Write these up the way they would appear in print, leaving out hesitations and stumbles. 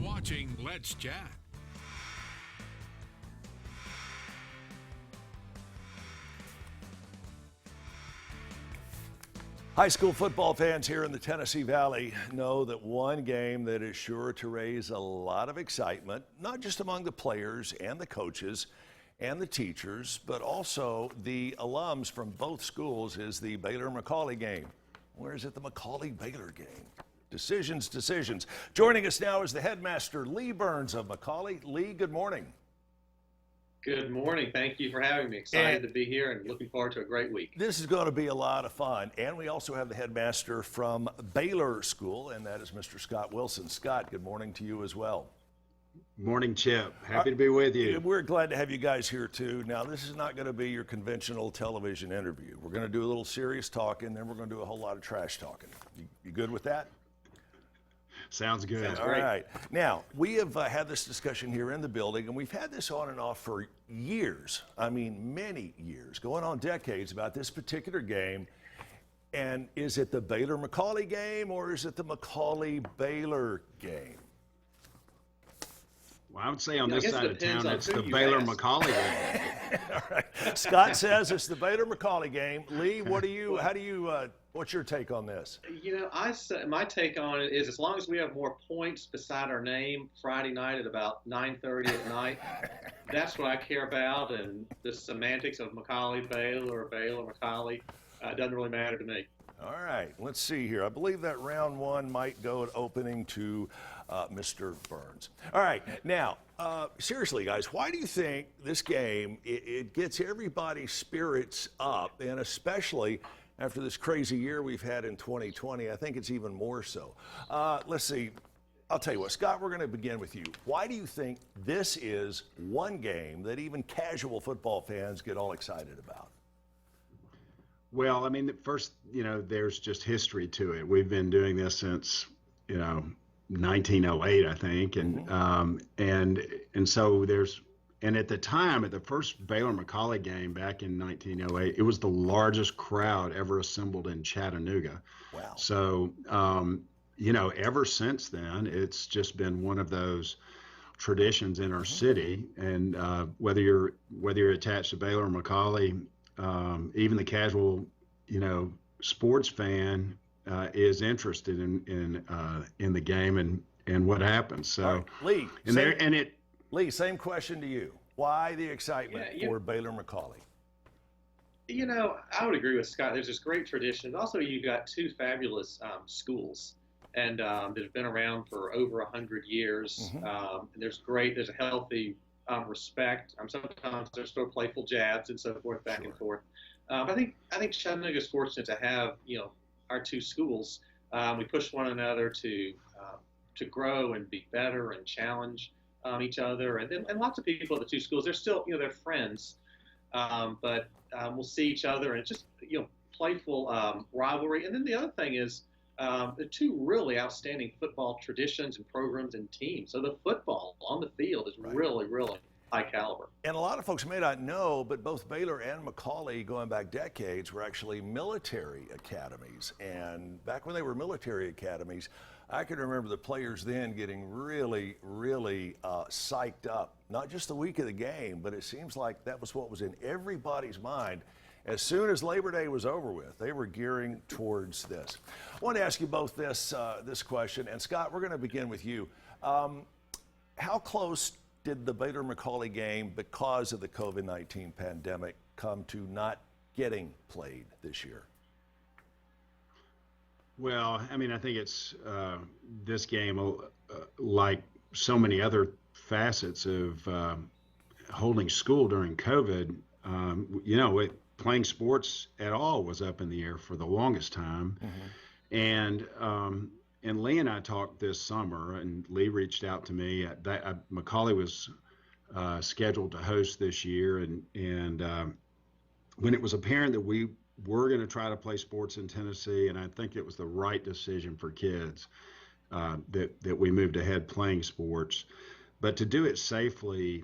watching Let's Chat. High school football fans here in the Tennessee Valley know that one game that is sure to raise a lot of excitement, not just among the players and the coaches and the teachers, but also the alums from both schools, is the Baylor-McCallie game. Where is it, the McCallie-Baylor game? Decisions. Joining us now is the headmaster, Lee Burns of McCallie. Lee, good morning. Good morning. Thank you for having me. Excited to be here and looking forward to a great week. This is going to be a lot of fun. And we also have the headmaster from Baylor School, and that is Mr. Scott Wilson. Scott, good morning to you as well. Morning, Chip. Happy to be with you. We're glad to have you guys here, too. Now, this is not going to be your conventional television interview. We're going to do a little serious talking, then we're going to do a whole lot of trash talking. You good with that? Sounds good. Sounds All great. right. Now, we have had this discussion here in the building, and we've had this on and off for years. I mean, many years, going on decades, about this particular game. And is it the Baylor-McCallie game, or is it the McCallie-Baylor game? Well, I would say on Yeah, I this guess side it of depends town, on it's who the you Baylor-McCallie game. All right. Scott says it's the Baylor-McCallie game. Lee, what's your take on this? You know, my take on it is, as long as we have more points beside our name Friday night at about 9:30 at night, that's what I care about. And the semantics of McCallie, Baylor, McCallie, doesn't really matter to me. All right, let's see here. I believe that round one might go at opening to Mr. Burns. All right, now, seriously, guys, why do you think this game, it gets everybody's spirits up, and especially after this crazy year we've had in 2020, I think it's even more so. Let's see. I'll tell you what, Scott, we're going to begin with you. Why do you think this is one game that even casual football fans get all excited about? Well, I mean, first, there's just history to it. We've been doing this since, 1908, I think, and so and at the time, at the first Baylor-McCallie game back in 1908, it was the largest crowd ever assembled in Chattanooga. Wow. So, ever since then, it's just been one of those traditions in our city, and whether you're attached to Baylor or McCallie, even the casual, sports fan is interested in the game and what happens. So, right. Lee, same question to you. Why the excitement for Baylor-McCallie? I would agree with Scott. There's this great tradition. Also, you've got two fabulous schools, and that have been around for over 100 years. And there's a healthy respect. Sometimes there's sort of playful jabs and so forth, back and forth. But I think Chattanooga's fortunate to have our two schools. We push one another to grow and be better and challenge each other, and lots of people at the two schools. They're still they're friends, but we'll see each other, and it's just playful rivalry. And then the other thing is the two really outstanding football traditions and programs and teams. So the football on the field is really high caliber. And a lot of folks may not know, but both Baylor and McCallie, going back decades, were actually military academies. And back when they were military academies, I can remember the players then getting really psyched up, not just the week of the game, but it seems like that was what was in everybody's mind. As soon as Labor Day was over with, they were gearing towards this. I want to ask you both this question, and Scott, we're going to begin with you. How close did the Baylor-McCallie game, because of the COVID-19 pandemic, come to not getting played this year? Well, I mean, I think it's this game, like so many other facets of holding school during COVID, playing sports at all was up in the air for the longest time. And Lee and I talked this summer, and Lee reached out to me. McCallie was scheduled to host this year, and when it was apparent that we were going to try to play sports in Tennessee, and I think it was the right decision for kids that we moved ahead playing sports, but to do it safely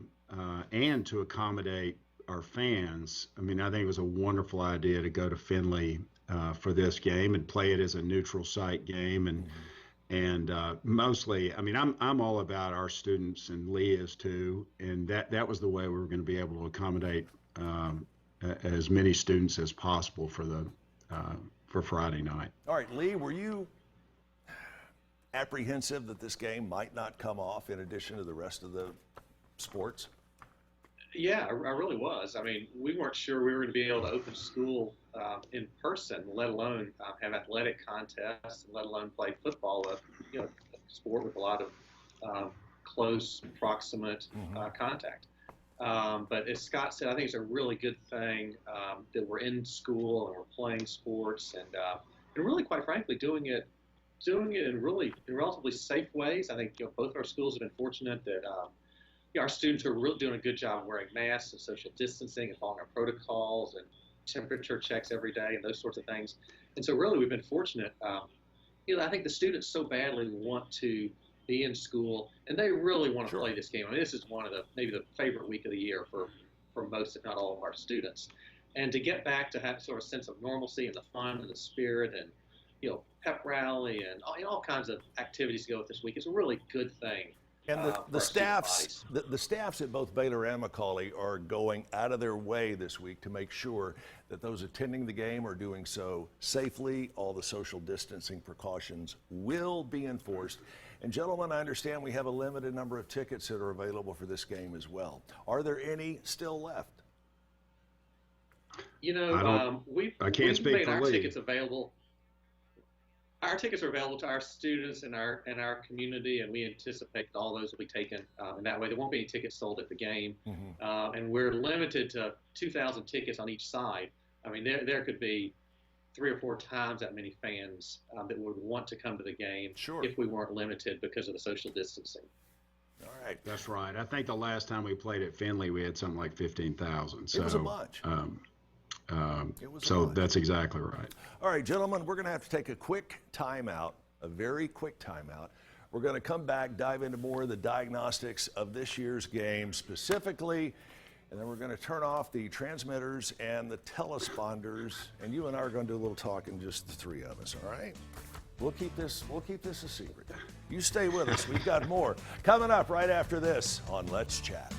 and to accommodate our fans. I mean, I think it was a wonderful idea to go to Findlay for this game and play it as a neutral site game. And mostly, I mean, I'm all about our students, and Lee is too, and that was the way we were going to be able to accommodate as many students as possible for Friday night. All right, Lee, were you apprehensive that this game might not come off in addition to the rest of the sports? Yeah, I really was. I mean, we weren't sure we were going to be able to open school in person, let alone have athletic contests, let alone play football, a sport with a lot of close, proximate contact. But as Scott said, I think it's a really good thing that we're in school and we're playing sports and really, quite frankly, doing it in relatively safe ways. I think both our schools have been fortunate that our students are really doing a good job of wearing masks and social distancing and following our protocols and temperature checks every day and those sorts of things. And so really we've been fortunate. I think the students so badly want to be in school and they really want to play this game. I mean, this is one of maybe the favorite week of the year for most, if not all, of our students. And to get back to have sort of a sense of normalcy and the fun and the spirit and, pep rally and all kinds of activities to go with this week is a really good thing. And the staffs at both Baylor and McCallie are going out of their way this week to make sure that those attending the game are doing so safely. All the social distancing precautions will be enforced. And gentlemen, I understand we have a limited number of tickets that are available for this game as well. Are there any still left? We've speak made for our Lee. tickets available. Our tickets are available to our students and our community, and we anticipate that all those will be taken. And that way, there won't be any tickets sold at the game. And we're limited to 2,000 tickets on each side. I mean, there could be 3 or 4 times that many fans that would want to come to the game if we weren't limited because of the social distancing. All right. That's right. I think the last time we played at Findlay, we had something like 15,000. So it was a bunch. So that's exactly right. All right, gentlemen, we're going to have to take a quick timeout, a very quick timeout. We're going to come back, dive into more of the diagnostics of this year's game specifically, and then we're going to turn off the transmitters and the telesponders, and you and I are going to do a little talking, just the 3 of us, all right? We'll keep this a secret. You stay with us. We've got more coming up right after this on Let's Chat.